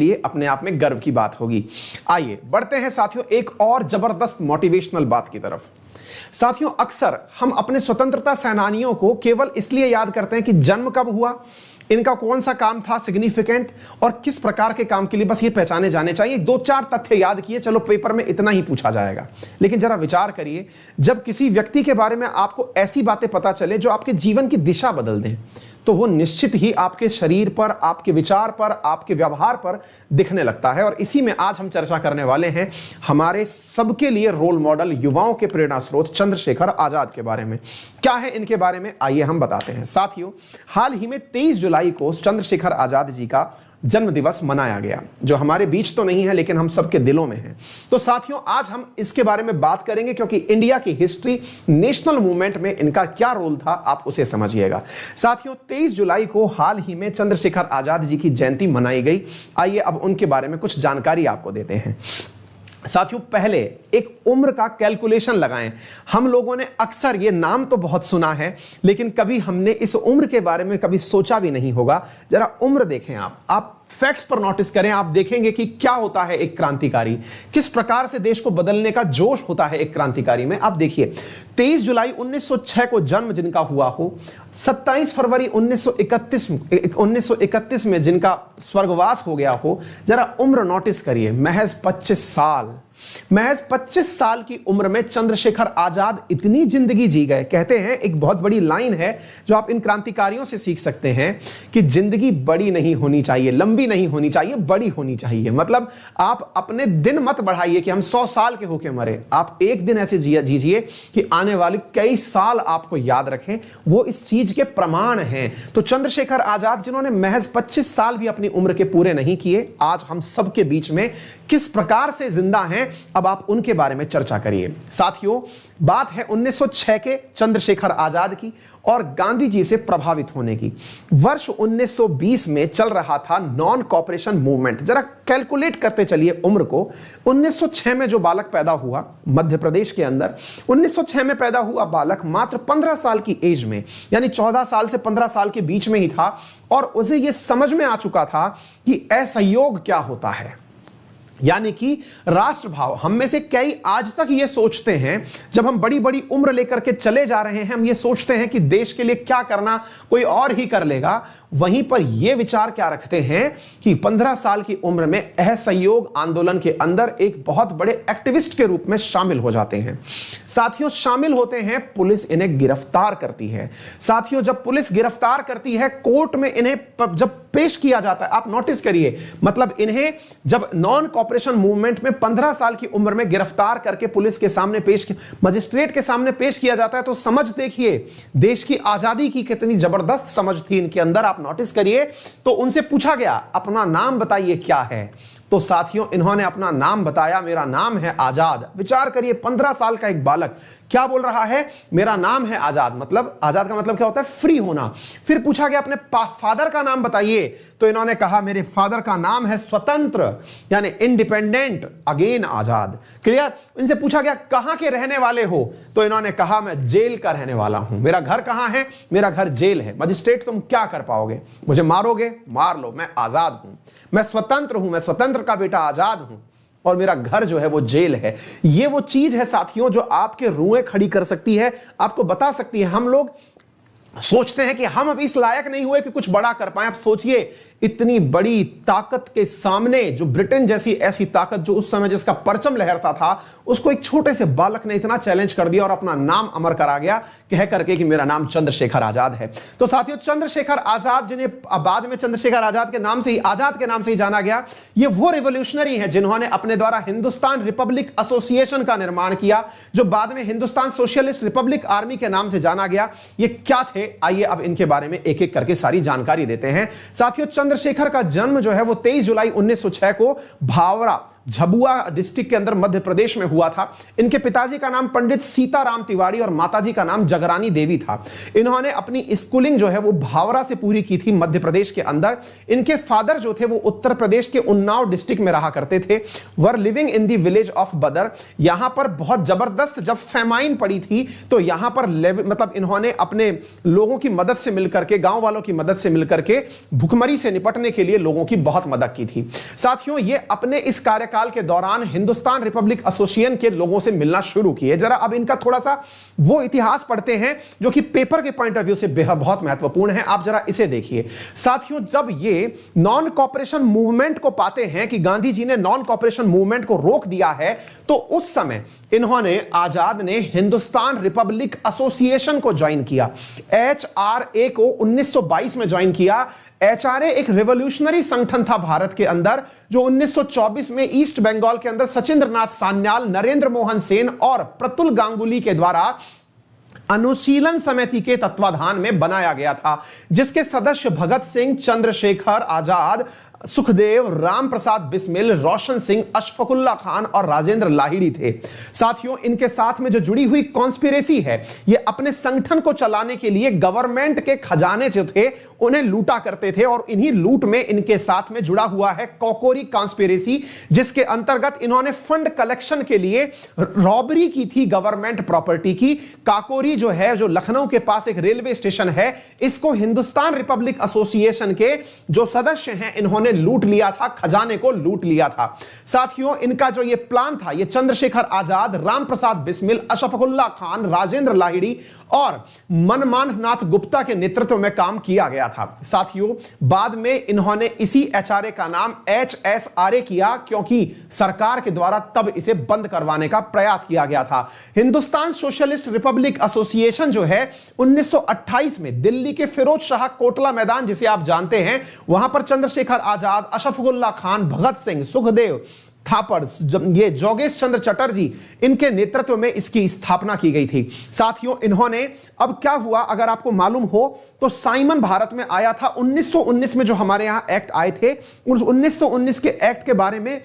लिए अपने आप में गर्व की बात होगी। आइए बढ़ते हैं साथियों एक और जबरदस्त मोटिवेशनल बात की तरफ। साथियों अक्सर हम अपने स्वतंत्रता सेनानियों को केवल इसलिए याद करते हैं कि जन्म कब हुआ, इनका कौन सा काम था सिग्निफिकेंट और किस प्रकार के काम के लिए, बस ये पहचाने जाने चाहिए। 2-4 तथ्य याद किए, चलो पेपर में इतना ही पूछा जाएगा। लेकिन जरा विचार करिए, जब किसी व्यक्ति के बारे में आपको ऐसी बातें पता चले जो आपके जीवन की दिशा बदल दें, तो वो निश्चित ही आपके शरीर पर, आपके विचार पर, आपके व्यवहार पर दिखने लगता है। और इसी में आज हम चर्चा करने वाले हैं हमारे सबके लिए रोल मॉडल, युवाओं के प्रेरणा स्रोत चंद्रशेखर आजाद के बारे में। क्या है इनके बारे में, आइए हम बताते हैं। साथियों हाल ही में 23 जुलाई को चंद्रशेखर आजाद जी का जन्म दिवस मनाया गया, जो हमारे बीच तो नहीं है लेकिन हम सबके दिलों में है। तो साथियों आज हम इसके बारे में बात करेंगे क्योंकि इंडिया की हिस्ट्री, नेशनल मूवमेंट में इनका क्या रोल था आप उसे समझिएगा। साथियों 23 जुलाई को हाल ही में चंद्रशेखर आजाद जी की जयंती मनाई गई। आइए अब उनके बारे में कुछ जानकारी आपको देते हैं। साथियों पहले एक उम्र का कैलकुलेशन लगाएं। हम लोगों ने अक्सर ये नाम तो बहुत सुना है लेकिन कभी हमने इस उम्र के बारे में कभी सोचा भी नहीं होगा। जरा उम्र देखें, आप फैक्ट्स पर नोटिस करें, आप देखेंगे कि क्या होता है एक क्रांतिकारी, किस प्रकार से देश को बदलने का जोश होता है एक क्रांतिकारी में। आप देखिए 23 जुलाई 1906 को जन्म जिनका हुआ हो, 27 फरवरी 1931 में जिनका स्वर्गवास हो गया हो, जरा उम्र नोटिस करिए, महज 25 साल। महज 25 साल की उम्र में चंद्रशेखर आजाद इतनी जिंदगी जी गए। कहते हैं, एक बहुत बड़ी लाइन है जो आप इन क्रांतिकारियों से सीख सकते हैं कि जिंदगी बड़ी नहीं होनी चाहिए, लंबी नहीं होनी चाहिए, बड़ी होनी चाहिए। मतलब आप अपने दिन मत बढ़ाइए कि हम 100 साल के होके मरे, आप एक दिन ऐसे जीजिए कि आने वाले कई साल आपको याद रखें। वो इस चीज के प्रमाण हैं। तो चंद्रशेखर आजाद जिन्होंने महज 25 साल भी अपनी उम्र के पूरे नहीं किए, आज हम सबके बीच में किस प्रकार से जिंदा हैं, अब आप उनके बारे में चर्चा करिए। साथियों बात है 1906 के चंद्रशेखर आजाद की और गांधी जी से प्रभावित होने की। वर्ष 1920 में चल रहा था नॉन कॉपरेशन मूवमेंट। जरा कैलकुलेट करते चलिए उम्र को। 1906 में जो बालक पैदा हुआ मध्य प्रदेश के अंदर, 1906 में पैदा हुआ बालक मात्र 15 साल की एज में, यानी 14 साल से 15 साल के बीच में ही था और उसे यह समझ में आ चुका था कि असहयोग क्या होता है, यानी कि राष्ट्रभाव। हम में से कई आज तक ये सोचते हैं, जब हम बड़ी बड़ी उम्र लेकर के चले जा रहे हैं, हम ये सोचते हैं कि देश के लिए क्या करना कोई और ही कर लेगा। वहीं पर ये विचार क्या रखते हैं कि 15 साल की उम्र में असहयोग आंदोलन के अंदर एक बहुत बड़े एक्टिविस्ट के रूप में शामिल हो जाते हैं। साथियों शामिल होते हैं, पुलिस इन्हें गिरफ्तार करती है। साथियों जब पुलिस गिरफ्तार करती है, कोर्ट में इन्हें जब पेश किया जाता है, आप नोटिस करिए, मतलब इन्हें जब नॉन कॉपरेशन मूवमेंट में 15 साल की उम्र में गिरफ्तार करके पुलिस के सामने मजिस्ट्रेट के सामने पेश किया जाता है, तो समझ देखिए देश की आजादी की कितनी जबरदस्त समझ थी इनके अंदर। आप नोटिस करिए, तो उनसे पूछा गया अपना नाम बताइए क्या है, तो साथियों इन्होंने अपना नाम बताया, मेरा नाम है आजाद। विचार करिए 15 साल का एक बालक क्या बोल रहा है, मेरा नाम है आजाद। मतलब आजाद का मतलब क्या होता है, फ्री होना। फिर पूछा गया अपने फादर का नाम बताइए, तो इन्होंने कहा मेरे फादर का नाम है स्वतंत्र, यानी इंडिपेंडेंट अगेन आजाद। क्लियर। इनसे पूछा गया कहां के रहने वाले हो, तो इन्होंने कहा मैं जेल का रहने वाला हूं। मेरा घर कहां है, मेरा घर जेल है। मजिस्ट्रेट तुम क्या कर पाओगे, मुझे मारोगे, मार लो, मैं आजाद हूं, मैं स्वतंत्र हूं, मैं स्वतंत्र का बेटा आजाद हूं और मेरा घर जो है वो जेल है। ये वो चीज है साथियों जो आपके रुएं खड़ी कर सकती है, आपको बता सकती है। हम लोग सोचते हैं कि हम अब इस लायक नहीं हुए कि कुछ बड़ा कर पाए। आप सोचिए इतनी बड़ी ताकत के सामने, जो ब्रिटेन जैसी ऐसी ताकत जो उस समय जिसका परचम लहरता था, उसको एक छोटे से बालक ने इतना चैलेंज कर दिया और अपना नाम अमर करा गया कह करके कि मेरा नाम चंद्रशेखर आजाद है। तो साथियों चंद्रशेखर आजाद, जिन्हें बाद में चंद्रशेखर आजाद के नाम से ही, आजाद के नाम से ही जाना गया, ये वो रिवोल्यूशनरी हैं जिन्होंने अपने द्वारा हिंदुस्तान रिपब्लिक एसोसिएशन का निर्माण किया, जो बाद में हिंदुस्तान सोशलिस्ट रिपब्लिक आर्मी के नाम से जाना गया। ये क्या थे, आइए अब इनके बारे में एक एक करके सारी जानकारी देते हैं। साथियों चंद्रशेखर का जन्म जो है वो 23 जुलाई 1906 को भावरा झबुआ डिस्ट्रिक्ट के अंदर मध्य प्रदेश में हुआ था। इनके पिताजी का नाम पंडित सीताराम तिवारी और माताजी का नाम जगरानी देवी था। इन्होंने अपनी स्कूलिंग जो है वो भावरा से पूरी की थी, मध्य प्रदेश के अंदर। इनके फादर जो थे वो उत्तर प्रदेश के उन्नाव डिस्ट्रिक्ट में रहा करते थे। Were living in the village of बदर। यहां पर बहुत जबरदस्त जब फेमाइन पड़ी थी तो यहां पर मतलब इन्होंने अपने लोगों की मदद से मिलकर के, गांव वालों की मदद से मिलकर के भुखमरी से निपटने के लिए लोगों की बहुत मदद की थी। साथियों, ये अपने इस कार्यकाल के दौरान हिंदुस्तान रिपब्लिक एसोसिएशन के लोगों से मिलना शुरू किए। जरा अब इनका थोड़ा सा वो इतिहास पढ़ते हैं जो कि पेपर के पॉइंट ऑफ व्यू से बहुत महत्वपूर्ण है। आप जरा इसे देखिए। साथियों, जब ये नॉन कॉपरेशन मूवमेंट को पाते हैं कि गांधी जी ने नॉन कॉपरेशन मूवमेंट को रोक दिया है, तो उस समय इन्होंने, आजाद ने हिंदुस्तान रिपब्लिक एसोसिएशन को ज्वाइन किया। HRA को 1922 में ज्वाइन किया। HRA एक रिवॉल्यूशनरी संगठन था भारत के अंदर, जो 1924 में ईस्ट बंगाल के अंदर सचिंद्रनाथ सान्याल, नरेंद्र मोहन सेन और प्रतुल गांगुली के द्वारा अनुशीलन समिति के तत्वाधान में बनाया गया था, जिसके सदस्य भगत सिंह, चंद्रशेखर आजाद, सुखदेव, राम प्रसाद बिस्मिल, रोशन सिंह, अशफाकुल्ला खान और राजेंद्र लाहिड़ी थे। साथियों, इनके साथ में जो जुड़ी हुई कॉन्स्पिरेसी है, ये अपने संगठन को चलाने के लिए गवर्नमेंट के खजाने जो थे उन्हें लूटा करते थे, और इन्हीं लूट में इनके साथ में जुड़ा हुआ है कॉकोरी कॉन्स्पिरेसी, जिसके अंतर्गत इन्होंने फंड कलेक्शन के लिए रॉबरी की थी गवर्नमेंट प्रॉपर्टी की। काकोरी जो है, जो लखनऊ के पास एक रेलवे स्टेशन है, इसको हिंदुस्तान रिपब्लिक एसोसिएशन के जो सदस्य हैं इन्होंने लूट लिया था, खजाने को लूट लिया था। साथियों, इनका जो ये प्लान था, ये चंद्रशेखर आजाद, राम प्रसाद बिस्मिल, अशफाकुल्ला खान, राजेंद्र लाहिड़ी और मनमान नाथ गुप्ता के नेतृत्व में काम किया गया था। साथियों, बाद में इन्होंने इसी HRA का नाम HSRA किया, क्योंकि सरकार के द्वारा तब इसे बंद करवाने का प्रयास किया गया था। हिंदुस्तान सोशलिस्ट रिपब्लिक एसोसिएशन जो है 1928 में दिल्ली के फिरोज शाह कोटला मैदान, जिसे आप जानते हैं, वहां पर चंद्रशेखर आजाद, अशफाकुल्ला खान, भगत सिंह, सुखदेव थापड़, ये जोगेश चंद्र चटर्जी, इनके नेतृत्व में इसकी स्थापना की गई थी। साथियों, इन्होंने, अब क्या हुआ अगर आपको मालूम हो तो, साइमन भारत में आया था 1919 में, जो हमारे यहां एक्ट आए थे, उस 1919 के एक्ट के बारे में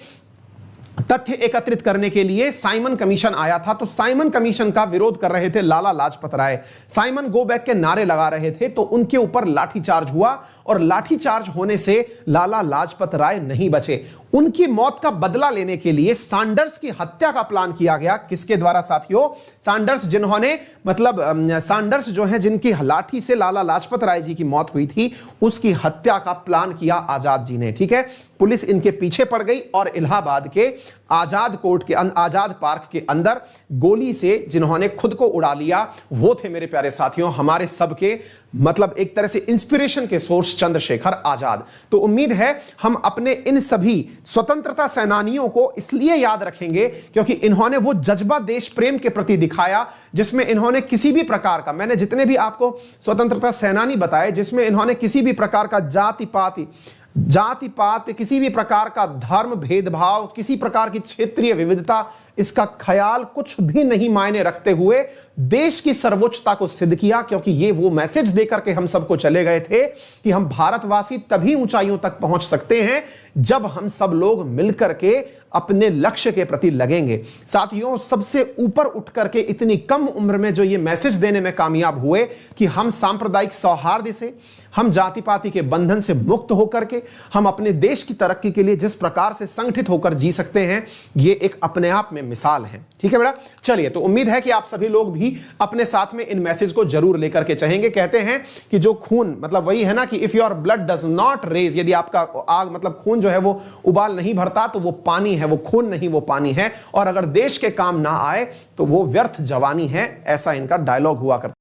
तथ्य एकत्रित करने के लिए साइमन कमीशन आया था। तो साइमन कमीशन का विरोध कर रहे थे Lala Lajpat Rai. Simon go back के नारे लगा रहे थे, तो उनके ऊपर लाठीचार्ज हुआ, और लाठीचार्ज होने से लाला लाजपत राय नहीं बचे। उनकी मौत का बदला लेने के लिए सैंडर्स की हत्या का प्लान किया गया। किसके द्वारा साथियों? सैंडर्स, जिन्होंने, मतलब सैंडर्स जो है, जिनकी लाठी से लाला लाजपत राय जी की मौत हुई थी, उसकी हत्या का प्लान किया आजाद जी ने। ठीक है, पुलिस इनके पीछे पड़ गई और इलाहाबाद के आजाद कोर्ट के आजाद पार्क के अंदर गोली से जिन्होंने खुद को उड़ा लिया, वो थे मेरे प्यारे साथियों हमारे सबके, मतलब एक तरह से इंस्पिरेशन के सोर्स चंद्रशेखर आजाद। तो उम्मीद है हम अपने इन सभी स्वतंत्रता सेनानियों को इसलिए याद रखेंगे क्योंकि इन्होंने वो जज्बा देश प्रेम के प्रति दिखाया, जिसमें इन्होंने किसी भी प्रकार का, मैंने जितने भी आपको स्वतंत्रता सेनानी बताए, जिसमें इन्होंने किसी भी प्रकार का जाति पात, किसी भी प्रकार का धर्म भेदभाव, किसी प्रकार की क्षेत्रीय विविधता, इसका ख्याल कुछ भी नहीं मायने रखते हुए देश की सर्वोच्चता को सिद्ध किया। क्योंकि ये वो मैसेज देकर के हम सबको चले गए थे कि हम भारतवासी तभी ऊंचाइयों तक पहुंच सकते हैं जब हम सब लोग मिलकर के अपने लक्ष्य के प्रति लगेंगे। साथियों, सबसे ऊपर उठ करके इतनी कम उम्र में जो ये मैसेज देने में कामयाब हुए कि हम सांप्रदायिक सौहार्द से, हम जाति पाति के बंधन से मुक्त होकर के हम अपने देश की तरक्की के लिए जिस प्रकार से संगठित होकर जी सकते हैं, ये एक अपने आप में मिसाल है। ठीक है बेटा, चलिए, तो उम्मीद है कि आप सभी लोग भी अपने साथ में इन मैसेज को जरूर लेकर के चलेंगे। कहते हैं कि जो खून, मतलब वही है ना कि if your blood does not raise, यदि आपका आग, मतलब खून जो है वो उबाल नहीं भरता, तो वो पानी है, वो खून नहीं, वो पानी है। और अगर देश के काम ना आए तो वो व्यर्थ जवानी है, ऐसा इनका डायलॉग हुआ करता है।